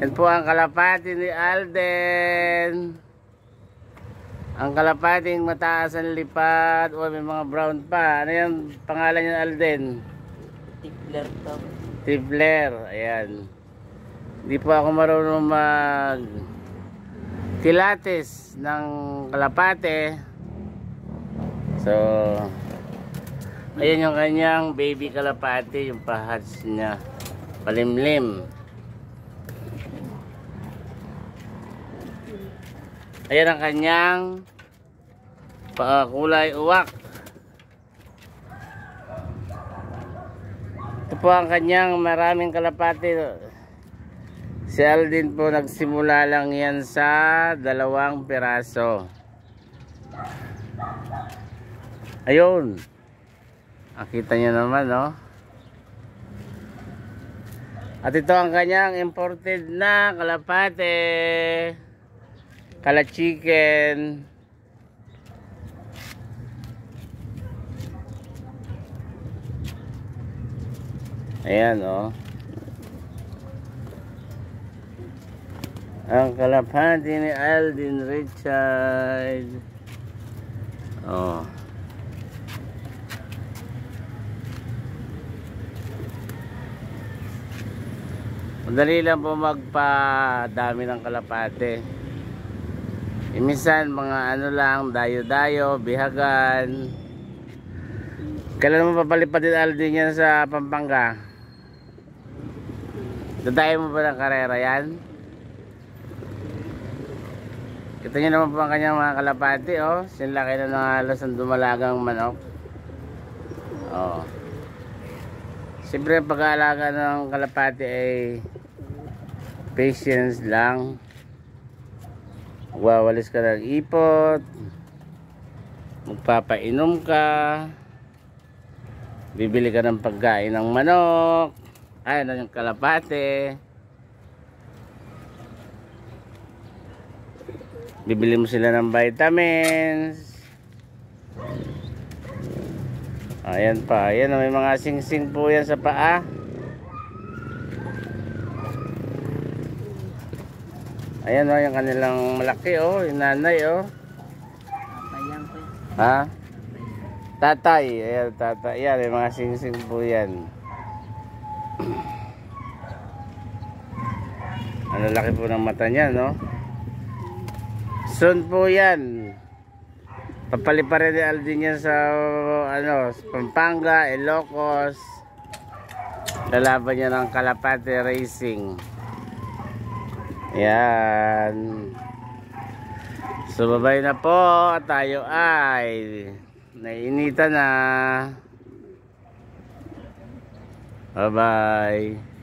Yan po ang kalapati ni Alden. Ang kalapating mataas ang lipad. O may mga brown pa. Ano yung pangalan niya, Alden? Tippler to. Tippler. Ayan. Hindi po ako marunong mag kilates ng kalapate. So ayan yung kanyang baby kalapate. Yung pahads niya palimlim. Ayan ang kanyang kulay uwak. Ito po ang kanyang maraming kalapate. Si Alden po nagsimula lang yan sa 2 piraso. Ayun. Nakita nyo naman, no? At ito ang kanyang imported na kalapate. Kala chicken. Ayan, oh. Ang kalapati ni Alden Richard. Oh. Madali lang po magpadami ng kalapate. Minsan mga ano lang, dayo-dayo, bihagan. Kailan mo papalipad din Alden yan sa Pampanga? Dadayo mo ba ng karera yan? Kita nyo naman po ang kanyang mga kalapati, oh. Sinlaki na ng halos ang dumalagang manok. Oh. Siyempre ang pag-aalaga ng kalapati ay patience lang. Wawalis ka ng ipot. Magpapainom ka. Bibili ka ng pagkain ng manok. Ay, ng kalapati. Bibili mo sila ng vitamins. Ayan pa. Ayan, may mga sing-sing po yan sa paa. Ayan o, yung kanilang malaki o. Yung nanay o. Ha? Tatay. Ayan, tatay. Ayan, may mga sing-sing po yan. Ang laki po ng mata niya, no? Soon po yan. Papaliparin ni Alden yan sa ano, Pampanga, Ilocos. Lalaban niya ng Kalapate Racing. Yan. So babay na po. Tayo ay naiinitan na. Bye bye.